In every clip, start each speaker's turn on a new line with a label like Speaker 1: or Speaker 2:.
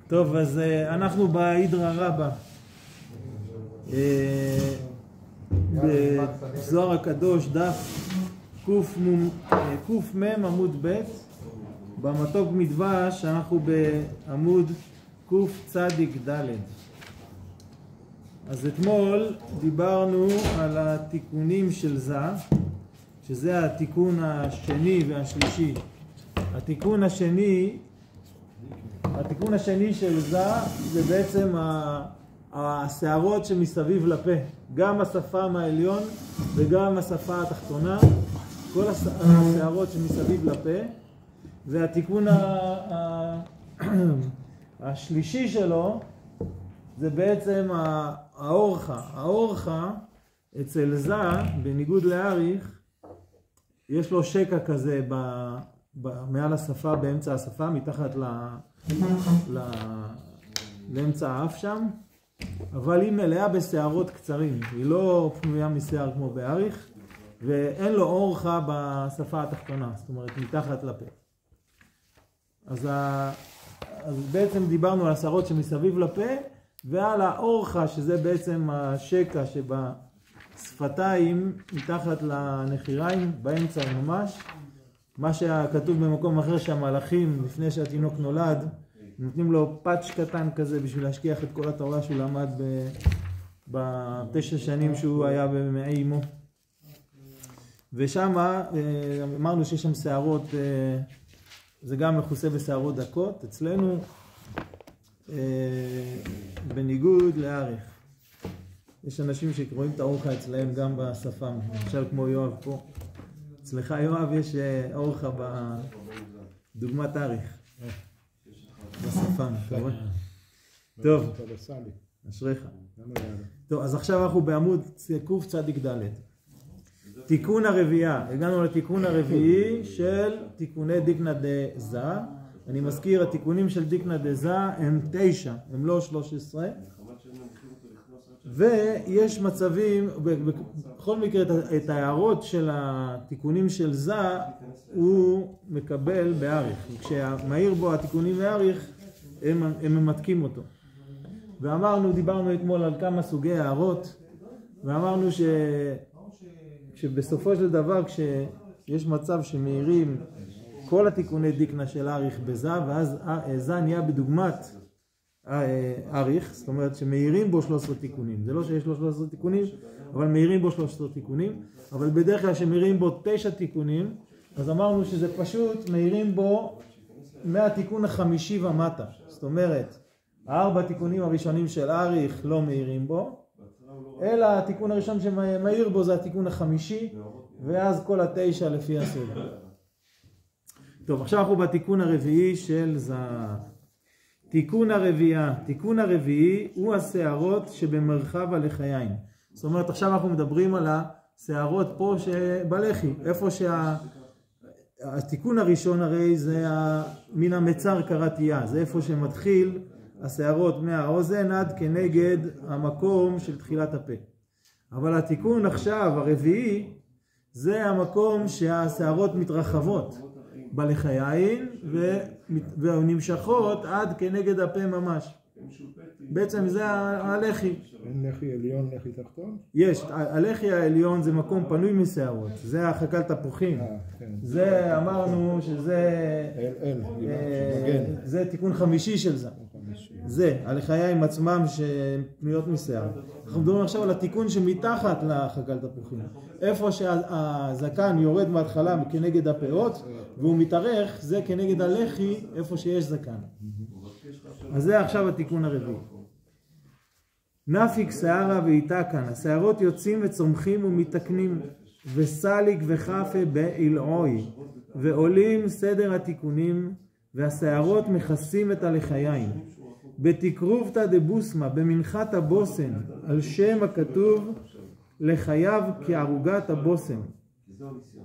Speaker 1: טוב, אז אנחנו בהידרא רבה, בזוהר הקדוש, דף קמ עמוד ב', במתוק מדבש אנחנו בעמוד קצ"ד. אז אתמול דיברנו על התיקונים של זה, שזה התיקון השני והשלישי. התיקון השני של זה בעצם השערות שמסביב לפה, גם השפם העליון וגם השפה התחתונה, כל השערות שמסביב לפה. והתיקון השלישי שלו זה בעצם האורחה אצל זה, בניגוד לאריך, יש לו שקע כזה מעל השפה, באמצע השפה, מתחת לאמצע האף שם, אבל היא מלאה בשערות קצרים, היא לא פנויה משיער כמו באריך, ואין לו אורחה בשפה התחתונה, זאת אומרת מתחת לפה. אז בעצם דיברנו על השערות שמסביב לפה, ועל האורחה שזה בעצם השקע שבשפתיים מתחת לנחיריים, באמצע ממש. מה שכתוב במקום אחר שהמלאכים לפני שהתינוק נולד נותנים לו פאץ' קטן כזה בשביל להשכיח את כל התורה שהוא למד ב9 שנים שהוא היה במעי אמו. ושם אמרנו שיש שם שערות, זה גם מכוסה בשערות דקות אצלנו, בניגוד לאריך. יש אנשים שקוראים את האורחה אצלהם גם בשפם, למשל כמו יואב פה. אצלך יואב יש אורחה בדוגמת אריך, בשפם. טוב, אשריך. טוב, אז עכשיו אנחנו בעמוד קצ"ד. תיקון הרביעייה, הגענו לתיקון הרביעי של תיקוני דיקנא דזה. אני מזכיר, התיקונים של דיקנא דזה הם 9, הם לא 13. ויש מצבים, בכל מקרה את ההערות של התיקונים של זה הוא מקבל באריך. כשמאיר בו התיקונים באריך הם ממתקים אותו. ואמרנו, דיברנו אתמול על כמה סוגי הערות, ואמרנו שבסופו של דבר כשיש מצב שמאירים כל התיקוני דיקנא של אריך בזה, ואז זה נהיה בדוגמת אריך, זאת אומרת שמאירים בו 13 תיקונים. זה לא שיש לו 13 תיקונים, אבל מאירים בו 13 תיקונים. אבל בדרך כלל שמאירים בו 9 תיקונים, אז אמרנו שזה פשוט מאירים בו מהתיקון החמישי ומטה. זאת אומרת, 4 תיקונים הראשונים של אריך לא מאירים בו, אלא התיקון הראשון שמאיר בו זה התיקון החמישי, ואז כל 9 לפי הסדר. טוב, עכשיו אנחנו בתיקון הרביעי של זה. תיקון הרביעי הוא השערות שבמרחב הלחיים. זאת אומרת, עכשיו אנחנו מדברים על השערות פה שבלחי, איפה התיקון הראשון הרי זה מן המצר קראתייה, זה איפה שמתחיל השערות מהאוזן עד כנגד המקום של תחילת הפה. אבל התיקון עכשיו הרביעי זה המקום שהשערות מתרחבות בלחיים ונמשכות עד כנגד הפה ממש. בעצם זה הלחי.
Speaker 2: אין לחי עליון, לחי תחתון?
Speaker 1: יש, הלחי העליון זה מקום פנוי משערות, זה החקל תפוחים. זה אמרנו שזה זה תיקון חמישי של זה. זה, הלחיים עצמם שפנויות משער. אנחנו מדברים עכשיו על התיקון שמתחת לחקל תפוחים. איפה שהזקן יורד מההתחלה כנגד הפאות והוא מתארך, זה כנגד הלחי איפה שיש זקן. אז זה עכשיו התיקון הרביעי. נפיק שערה ואיתקן, השערות יוצאים וצומחים ומתקנים, וסליק וחפה באילעוי, ועולים סדר התיקונים, והשערות מכסים את הלחיים. בתקרובתא דבוסמה, במנחת הבוסם, על שם הכתוב לחייו כערוגת הבוסם,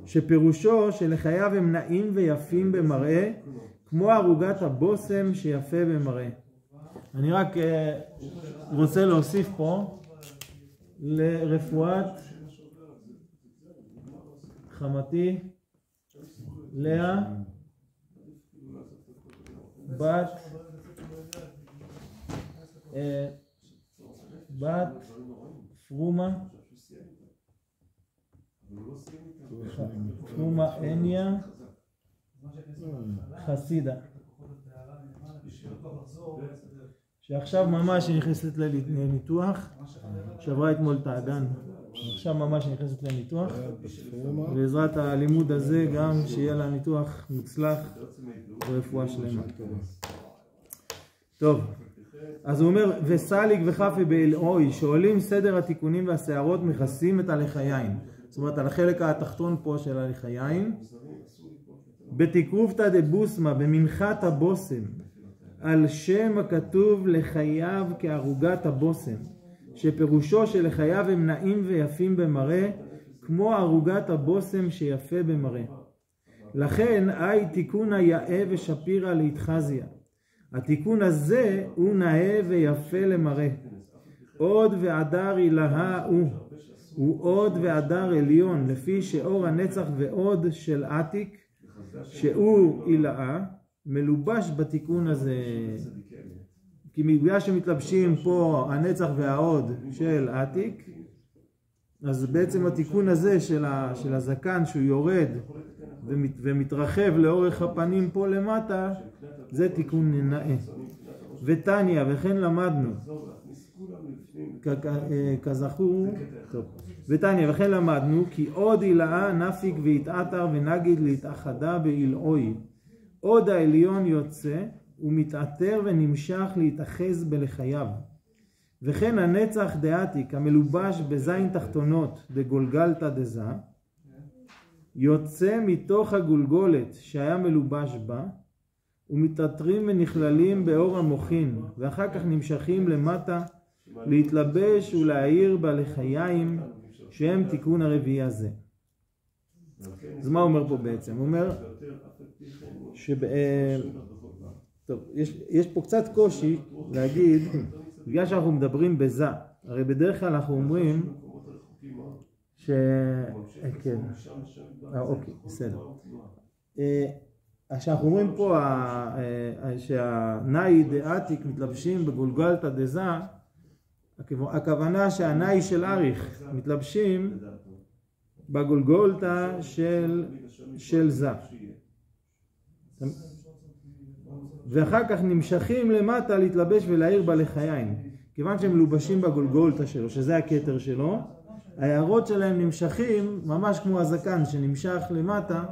Speaker 1: שפירושו שלחייו הם נעים ויפים במראה, כמו ערוגת הבוסם שיפה במראה. אני רק רוצה להוסיף פה לרפואת חמתי לאה בת בת פרומה אניה חסידה, שעכשיו ממש נכנסת לניתוח, שעברה אתמול את האגן, עכשיו ממש נכנסת לניתוח, בעזרת הלימוד הזה גם שיהיה לה ניתוח מוצלח ורפואה שלמה. טוב, אז הוא אומר, וסליג וחפה באלוהי, שעולים סדר התיקונים והשערות מכסים את הלך היין. זאת אומרת, על החלק התחתון פה של הלך היין, בתקרובתא דבוסמה, במנחת הבוסם, על שם הכתוב לחייו כערוגת הבוסם, שפירושו שלחייו הם נעים ויפים במראה, כמו ערוגת הבוסם שיפה במראה. לכן, תיקון היאה ושפירה להתחזיה. התיקון הזה הוא נאה ויפה למראה. עוד ועדר אילהה הוא עוד ועדר עליון, לפי שאור הנצח ועוד של עתיק, שהוא אילהה, מלובש בתיקון הזה. כי בגלל שמתלבשים פה הנצח והעוד של עתיק, אז בעצם התיקון הזה של הזקן שהוא יורד ומתרחב לאורך הפנים פה למטה, זה תיקון נאה. ותניא, וכן למדנו, כזכור, ותניא, וכן למדנו, כי עוד אילאה נפיק והתעתר ונגיד להתאחדה באלוהי. עוד העליון יוצא ומתעתר ונמשך להתאחז בלחייו. וכן הנצח דעתיק המלובש בזין תחתונות בגולגלתא דזה, יוצא מתוך הגולגולת שהיה מלובש בה, ומתעטרים ונכללים באור המוחין, ואחר כך נמשכים למטה להתלבש ולהאיר בלחיים, שהם תיקון הרביעי הזה. אז מה הוא אומר פה בעצם? הוא אומר טוב, יש פה קצת קושי להגיד, בגלל שאנחנו מדברים בזה, הרי בדרך כלל אנחנו אומרים כן, אוקיי, בסדר. כשאנחנו אומרים פה שהנאי דעתיק מתלבשים בגולגלתא דזה, הכוונה שהנאי של אריך מתלבשים בגולגולתא של זה. ואחר כך נמשכים למטה להתלבש ולהאיר בלחיים. כיוון שהם מלובשים בגולגולתא שלו, שזה הכתר שלו, ההערות שלהם נמשכים ממש כמו הזקן שנמשך למטה.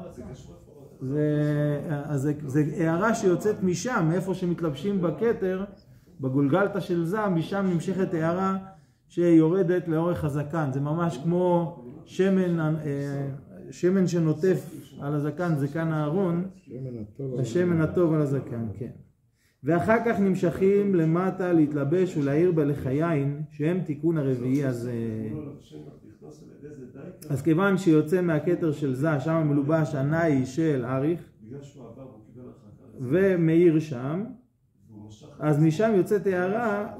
Speaker 1: זה הערה שיוצאת משם, מאיפה שמתלבשים בכתר, בגולגלתא של זה, משם נמשכת הערה שיורדת לאורך הזקן. זה ממש כמו שמן שנוטף על הזקן, זקן הארון, השמן הטוב על הזקן, כן. ואחר כך נמשכים למטה להתלבש ולהאיר בלחיים, שהם תיקון הרביעי הזה. אז כיוון שיוצא מהכתר של זה, שם מלובש הנאי של אריך, ומאיר שם, אז משם יוצאת הערה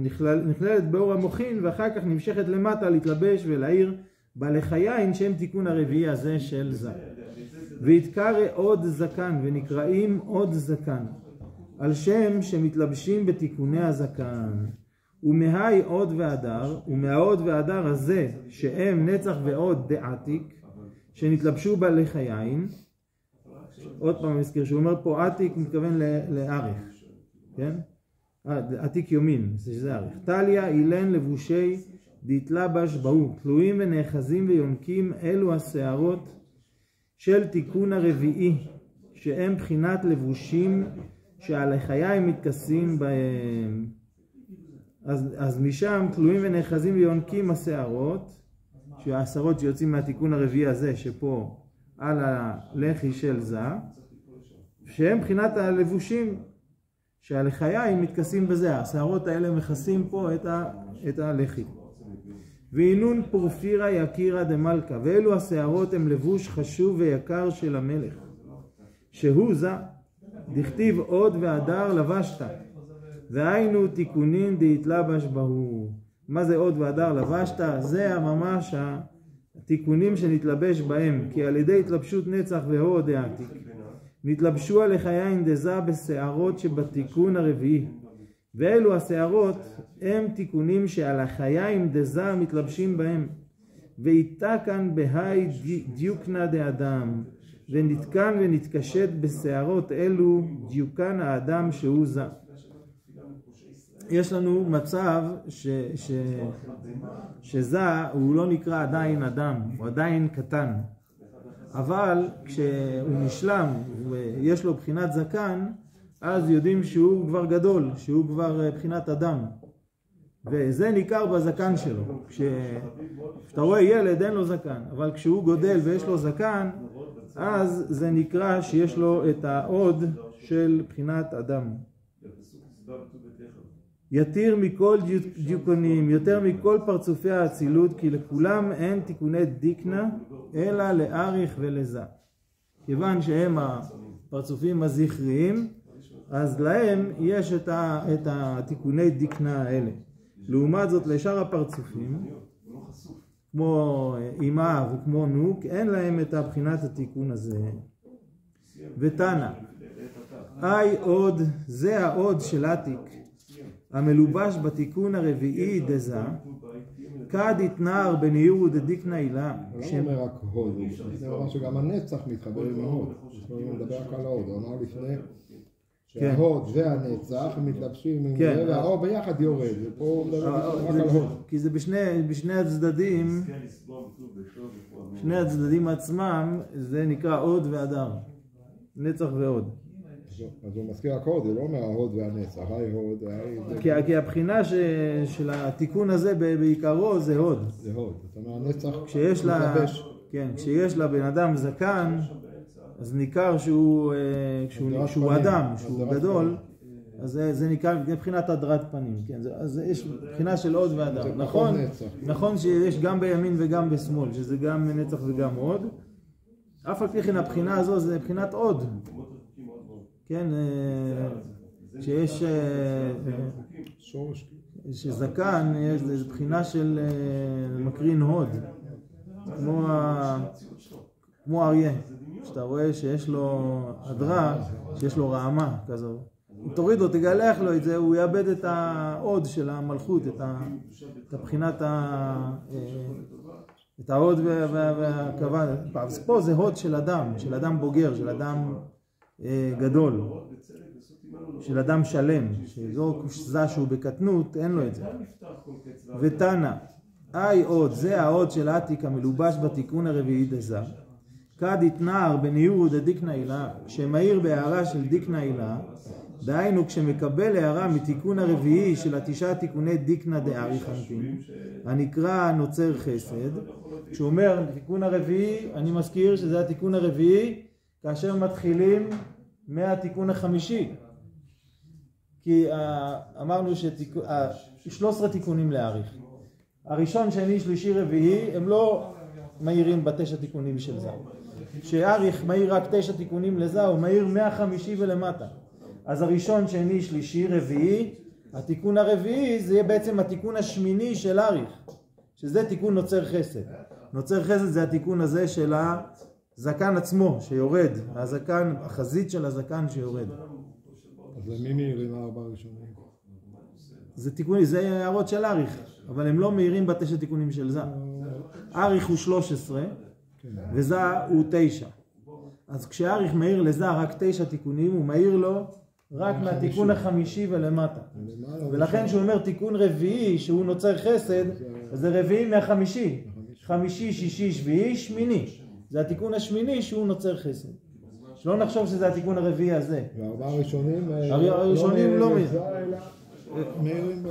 Speaker 1: ונכללת באור המוחין, ואחר כך נמשכת למטה להתלבש ולהאיר בלחיים, שהם תיקון הרביעי הזה של זה. והתקרא עוד זקן, ונקראים עוד זקן, על שם שמתלבשים בתיקוני הזקן. ומהי עוד והדר, ומהעוד והדר הזה, שהם נצח ועוד דעתיק, שנתלבשו בלחיים. עוד פעם מזכיר, שהוא אומר פה עתיק, מתכוון לאריך, כן? עתיק יומין, שזה אריך. טליה אילן לבושי דתלבש באו, תלויים ונאחזים ויונקים, אלו השערות של תיקון הרביעי, שהם בחינת לבושים שהלחיים מתכסים בהם. אז משם תלויים ונאחזים ויונקים השערות, שהשערות שיוצאים מהתיקון הרביעי הזה שפה על הלחי של זה, שהם בחינת הלבושים שהלחיים מתכסים בזה. השערות האלה מכסים פה את הלחי. ואינון פורפירה יקירה דמלכה, ואלו השערות הם לבוש חשוב ויקר של המלך, שהוא זה, דכתיב עוד והדר לבשת, והיינו תיקונין דהתלבש בהו. מה זה עוד והדר לבשת? זה ממש התיקונים שנתלבש בהם, כי על ידי התלבשות נצח והוד העתיק נתלבשו הלחיים דזה בשערות שבתיקון הרביעי, ואלו השערות הם תיקונים שעל החיים דזה מתלבשים בהם, ואיתה כאן בהי דיוקנה דאדם, ונתקן ונתקשט בשערות אלו דיוקן האדם שהוא זה. יש לנו מצב שזה הוא לא נקרא עדיין אדם, הוא עדיין קטן, אבל כשהוא נשלם ויש לו בחינת זקן, אז יודעים שהוא כבר גדול, שהוא כבר בחינת אדם, וזה ניכר בזקן שלו. כשאתה רואה ילד אין לו זקן, אבל כשהוא גודל ויש לו זקן, אז זה נקרא שיש לו את העוד של בחינת אדם. יתיר מכל דיוקונים, יותר מכל פרצופי האצילות, כי לכולם אין תיקוני דיקנה אלא לאריך ולזה. כיוון שהם הפרצופים הזכריים, אז להם יש את התיקוני דיקנה האלה. לעומת זאת לשאר הפרצופים, כמו אימה וכמו נוק, אין להם את הבחינת התיקון הזה. ותנא, עוד, זה העוד של עתיק, המלובש בתיקון הרביעי דזה, כד יתנער בניעור ודדיקנה עילה.
Speaker 2: הוא לא אומר רק הוד, זה אומר שגם הנצח מתחבר עם ההוד. הוא מדבר רק על ההוד, הוא אמר לפני שההוד והנצח מתלבשים עם זה, והאור ביחד יורד, ופה הוא מדבר רק על הוד.
Speaker 1: כי זה בשני הצדדים, שני הצדדים עצמם, זה נקרא הוד והדר, נצח והוד.
Speaker 2: אז הוא מזכיר רק הוד, הוא לא אומר ההוד והנצח, היי הוד, היי...
Speaker 1: כי הבחינה של התיקון הזה בעיקרו זה הוד.
Speaker 2: זה הוד, זאת אומרת הנצח
Speaker 1: כשיש לבן אדם זקן, אז ניכר שהוא אדם, שהוא גדול, אז זה נקרא בחינת הדרת פנים. אז יש בחינה של הוד והדר. נכון שיש גם בימין וגם בשמאל, שזה גם נצח וגם הוד. אף על פי כן הבחינה הזו זה בחינת הוד. כן, שיש זקן, יש בחינה של מקרין הוד, כמו אריה, שאתה רואה שיש לו הדרה, שיש לו רעמה כזו. אם תוריד לו, תגלח לו את זה, הוא יאבד את ההוד של המלכות, את הבחינת את ההוד והכוון. אז פה זה הוד של אדם בוגר, של אדם גדול, של אדם שלם, שזו זה שהוא בקטנות, אין לו את זה. ותנא, עוד, זה העוד של עתיק המלובש בתיקון הרביעי דזה, כד יתנער בניעור ודדיקנה עילה, כשמאיר בהערה של דיקנה עילה, דהיינו כשמקבל הערה מתיקון הרביעי של 9 תיקוני דיקנה דאריך אנפין, הנקרא נוצר חסד. כשהוא אומר תיקון הרביעי, אני מזכיר שזה התיקון הרביעי כאשר מתחילים מהתיקון החמישי, כי אמרנו 13 תיקונים להאריך, הראשון, שני, שלישי, רביעי, הם לא מהירים ב9 תיקונים של זה. כשאריך מהיר רק 9 תיקונים לזה, הוא מהיר מהחמישי ולמטה. אז הראשון, שני, שלישי, רביעי, התיקון הרביעי זה יהיה בעצם התיקון השמיני של אריך, שזה תיקון נוצר חסד. נוצר חסד זה התיקון הזה של הזקן עצמו שיורד, הזקן, החזית של הזקן שיורד.
Speaker 2: אז למי מהירים 4 ראשונים?
Speaker 1: זה תיקון, זה הערות של אריך, אבל הם לא מהירים ב9 תיקונים של זה. אריך הוא 13 וזה הוא 9. אז כשאריך מהיר לזה רק 9 תיקונים, הוא מהיר לו רק מהתיקון החמישי ולמטה. ולכן שהוא אומר תיקון רביעי שהוא נוצר חסד, אז זה רביעי מהחמישי. חמישי, שישי, שביעי, שמיני. זה התיקון השמיני שהוא נוצר חסד. שלא נחשוב שזה התיקון הרביעי הזה.
Speaker 2: והארבעה הראשונים
Speaker 1: לא מהירים.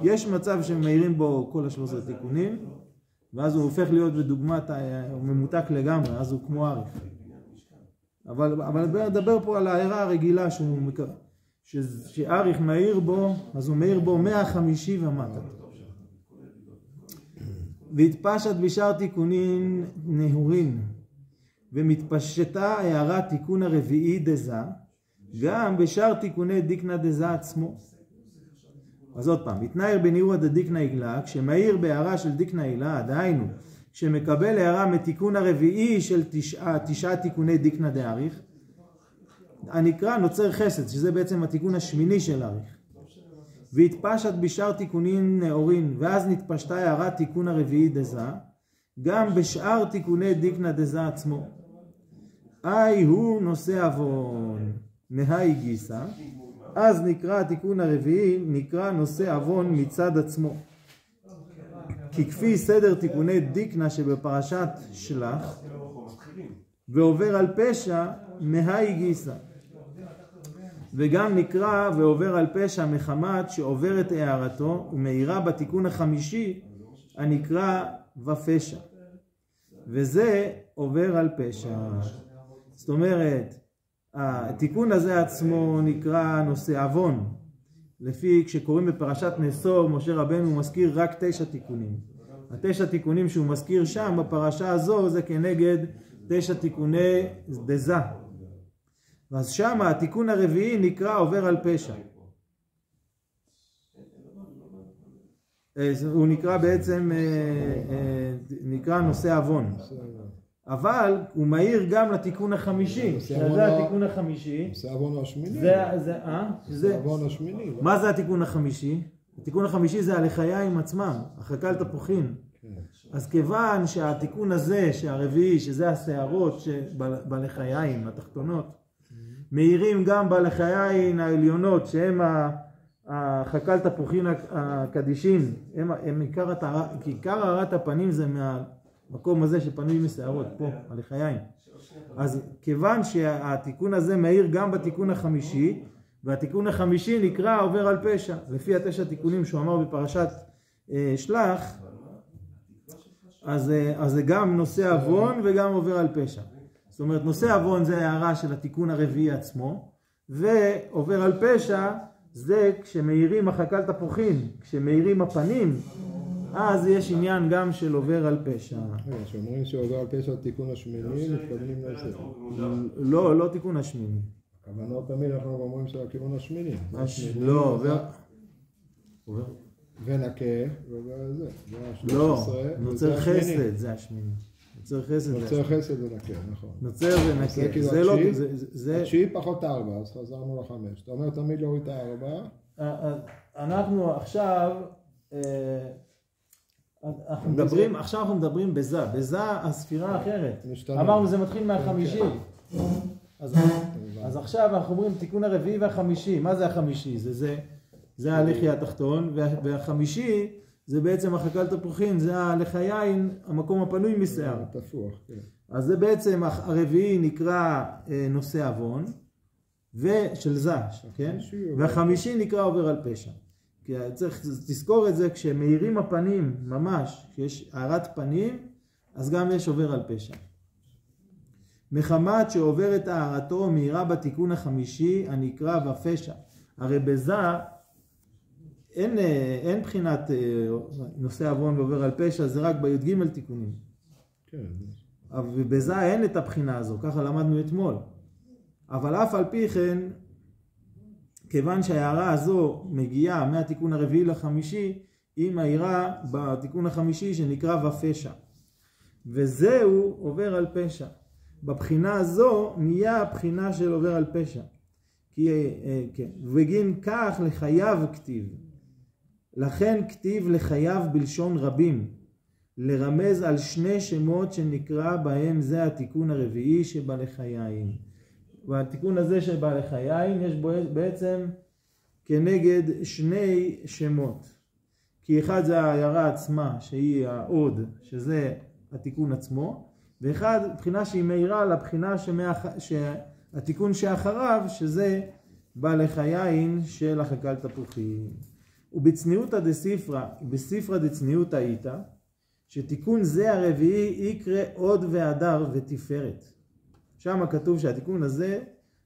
Speaker 1: יש מצב שמהירים בו כל 13 תיקונים, ואז הוא הופך להיות בדוגמת, הוא ממותק לגמרי, אז הוא כמו אריך. אבל נדבר פה על ההערה הרגילה שאריך מהיר בו, אז הוא מהיר בו 150 ומטה. והתפשט בשאר תיקונים נהורין, ומתפשטה הערת תיקון הרביעי דזה, גם בשאר תיקוני דיקנה דזה עצמו. אז עוד פעם, התנער בניעור דדיקנה עילה, כשמאיר בהערה של דיקנה עילה, דהיינו, כשמקבל הערה מתיקון הרביעי של 9 תיקוני דיקנה דאריך, הנקרא נוצר חסד, שזה בעצם התיקון השמיני של אריך. והתפשט בשאר תיקונים נאורין, ואז נתפשטה הערת תיקון הרביעי דזה, גם בשאר תיקוני דיקנה דזה עצמו. הוא נושא אבון מהי גיסה, אז נקרא התיקון הרביעי, נקרא נושא אבון מצד עצמו. כי כפי סדר תיקוני דיקנה שבפרשת שלח, ועובר על פשע מהי גיסה. וגם נקרא ועובר על פשע מחמת שעובר את הערתו ומאירה בתיקון החמישי הנקרא ופשע. וזה עובר על פשע. זאת אומרת, התיקון הזה עצמו נקרא נושא אבון. לפי כשקוראים בפרשת נשוא, משה רבנו מזכיר רק 9 תיקונים. 9 תיקונים שהוא מזכיר שם בפרשה הזו זה כנגד 9 תיקוני דזה. אז שם התיקון הרביעי נקרא עובר על פשע. הוא נקרא בעצם, נקרא נושא אבון. אבל הוא מהיר גם לתיקון החמישי. זה התיקון החמישי.
Speaker 2: נושא אבון השמיני.
Speaker 1: זה
Speaker 2: אבון השמיני.
Speaker 1: מה זה התיקון החמישי? התיקון החמישי זה הלחיים עצמם, החקל תפוחין. אז כיוון שהתיקון הזה, שהרביעי, שזה השערות בלחיים, התחתונות, מהירים גם בלחיים העליונות, שהם החקל תפוחין הקדישין, הם עיקר הערת הפנים זה מהמקום הזה שפנוי משערות, פה, הלחיים. אז כיוון שהתיקון הזה מהיר גם בתיקון החמישי, והתיקון החמישי נקרא עובר על פשע, לפי 9 תיקונים שהוא אמר בפרשת שלח, אז זה גם נושא אבון וגם עובר על פשע. זאת אומרת, נושא אבון זה הערה של התיקון הרביעי עצמו, ועובר על פשע זה כשמאירים החקל תפוחין, כשמאירים הפנים, אז יש עניין גם של עובר על פשע.
Speaker 2: שאומרים שעובר על פשע תיקון השמיני, מתכוונים לזה.
Speaker 1: לא תיקון השמיני.
Speaker 2: הכוונות תמיד אנחנו אומרים שהכיוון השמיני.
Speaker 1: לא,
Speaker 2: ונקה, ועובר על זה.
Speaker 1: לא, נוצר חסד זה השמיני. נוצר
Speaker 2: חסד זה נקה, נכון.
Speaker 1: נוצר זה נקה.
Speaker 2: זה לא, זה 9 פחות 4, אז חזרנו ל5. אתה אומר תמיד להוריד את 4.
Speaker 1: אנחנו עכשיו, אנחנו מדברים בזה. בזה הספירה האחרת. אמרנו זה מתחיל מהחמישי. אז עכשיו אנחנו אומרים תיקון הרביעי והחמישי. מה זה החמישי? זה הלחי התחתון, והחמישי זה בעצם החקל תפוחין, זה הלחיים, המקום הפנוי משער.
Speaker 2: תפוח, כן.
Speaker 1: אז זה בעצם הרביעי נקרא נושא אבון, ושל זש, כן? והחמישי נקרא עובר על פשע. כי צריך תזכור את זה, כשמאירים הפנים ממש, כשיש הערת פנים, אז גם יש עובר על פשע. מחמת שעובר את הערתו מאירה בתיקון החמישי הנקרא ופשע. הרי בזה אין בחינת נושא אבון ועובר על פשע, זה רק בי"ג תיקונים.
Speaker 2: כן.
Speaker 1: ובזה אין את הבחינה הזו, ככה למדנו אתמול. אבל אף על פי כן, כיוון שההערה הזו מגיעה מהתיקון הרביעי לחמישי, היא מהירה בתיקון החמישי שנקרא ופשע. וזהו עובר על פשע. בבחינה הזו נהיה הבחינה של עובר על פשע. כן. ובגין כך לחייב כתיב. לכן כתיב לחייב בלשון רבים. לרמז על 2 שמות שנקרא בהם זה התיקון הרביעי שבלחיים. והתיקון הזה שבלחיים יש בו בעצם כנגד 2 שמות. כי אחד זה העיירה עצמה שהיא העוד, שזה התיקון עצמו, ואחד בחינה שהיא מהירה לבחינה שהתיקון שאחריו, שזה בלחיים של החקל תפוחין. ובצניעותא דספרא, בספרא דצניעותא איתא, שתיקון זה הרביעי יקרא עוד והדר ותפארת. שם כתוב שהתיקון הזה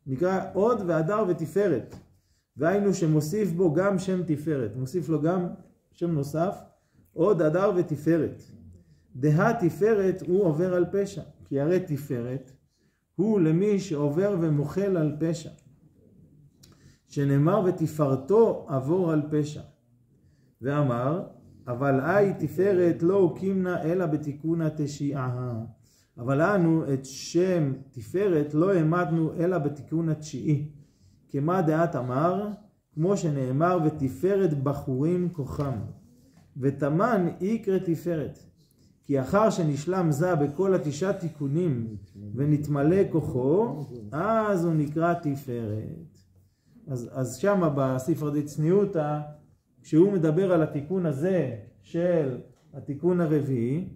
Speaker 1: נקרא עוד והדר ותפארת. והיינו שמוסיף בו גם שם תפארת. מוסיף לו גם שם נוסף, עוד הדר ותפארת. דה תפארת הוא עובר על פשע. כי הרי תפארת הוא למי שעובר ומוחל על פשע. שנאמר ותפארתו עבור על פשע. ואמר, אבל תפארת לא הוקימנה אלא בתיקונה תשיעה. אבל אנו את שם תפארת לא העמדנו אלא בתיקון התשיעי. כמה דעת אמר, כמו שנאמר, ותפארת בחורים כוחם, ותמן יקרא תפארת. כי אחר שנשלם זה בכל 9 תיקונים ונתמלא כוחו, אז הוא נקרא תפארת. אז שמה בספר דצניעותא, כשהוא מדבר על התיקון הזה של התיקון הרביעי,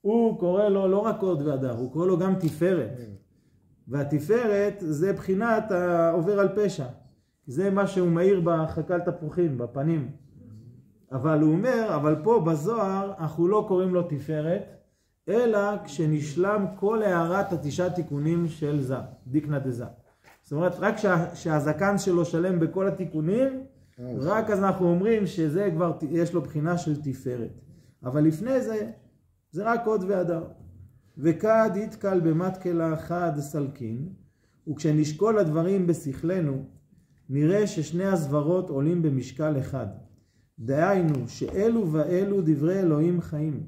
Speaker 1: הוא קורא לו לא רק הוד והדר, הוא קורא לו גם תפארת. והתפארת זה בחינת העובר על פשע. זה מה שהוא מאיר בחקל תפוחים, בפנים. אבל הוא אומר, אבל פה בזוהר אנחנו לא קוראים לו תפארת, אלא כשנשלם כל הערת 9 תיקונים של זה, דיקנא דזה. זאת אומרת, רק שהזקן שלו שלם בכל התיקונים, רק אז אנחנו אומרים שזה כבר יש לו בחינה של תפארת. אבל לפני זה, זה רק הוד והדר. וכד יתקל במתקלה חד סלקין, וכשנשקול הדברים בשכלנו, נראה ששני הסברות עולים במשקל אחד. דהיינו שאלו ואלו דברי אלוהים חיים.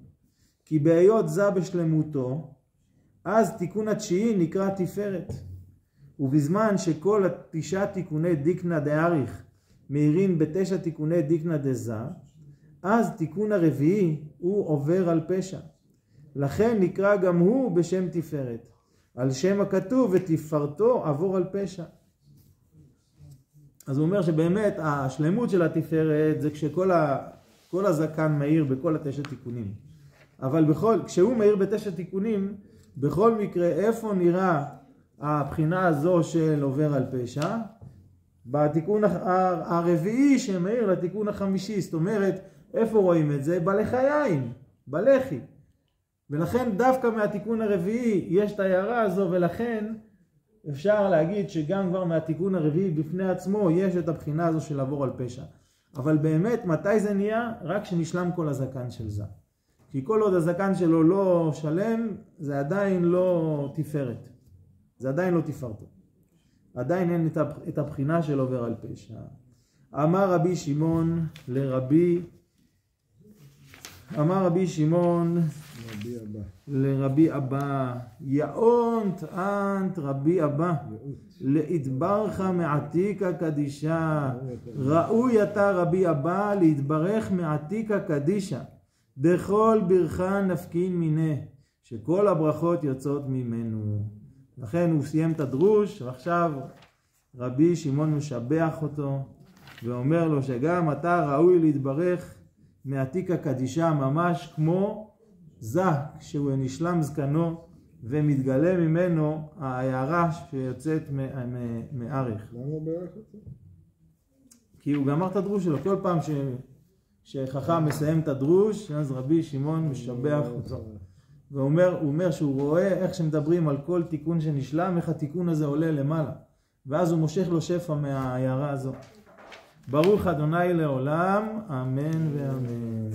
Speaker 1: כי בהיות זה בשלמותו, אז תיקון התשיעי נקרא תפארת. ובזמן שכל 9 תיקוני דיקנא דאריך מאירים ב9 תיקוני דיקנא דזה, אז תיקון הרביעי הוא עובר על פשע. לכן נקרא גם הוא בשם תפארת, על שם הכתוב ותפארתו עבור על פשע. אז הוא אומר שבאמת השלמות של התפארת זה כשכל הזקן מאיר בכל 9 תיקונים. אבל כשהוא מאיר ב9 תיקונים, בכל מקרה איפה נראה הבחינה הזו של עובר על פשע? בתיקון הרביעי שמאיר לתיקון החמישי. זאת אומרת, איפה רואים את זה? בלחיים, בלחי. ולכן דווקא מהתיקון הרביעי יש את ההערה הזו, ולכן אפשר להגיד שגם כבר מהתיקון הרביעי בפני עצמו יש את הבחינה הזו של לעבור על פשע. אבל באמת מתי זה נהיה? רק שנשלם כל הזקן של זה. כי כל עוד הזקן שלו לא שלם, זה עדיין לא תפארת. זה עדיין לא תפארתו. עדיין אין את הבחינה של עובר על פשע. אמר רבי שמעון לרבי אבא, יאונט אנט רבי אבא, להתברך מעתיקה קדישה. ראוי אתה רבי אבא להתברך מעתיקה קדישה. דכל ברכה נפקין מיני, שכל הברכות יוצאות ממנו. לכן הוא סיים את הדרוש, ועכשיו רבי שמעון משבח אותו, ואומר לו שגם אתה ראוי להתברך מעתיקה קדישה, ממש כמו זה, כשהוא נשלם זקנו, ומתגלה ממנו ההערה שיוצאת מאריך.
Speaker 2: למה הוא ברך אותו?
Speaker 1: כי הוא גמר את הדרוש שלו, כל פעם שחכם מסיים את הדרוש, אז רבי שמעון משבח אותו. והוא אומר שהוא רואה איך שמדברים על כל תיקון שנשלם, איך התיקון הזה עולה למעלה. ואז הוא מושך לו שפע מההערה הזו. ברוך אדוני לעולם, אמן ואמן.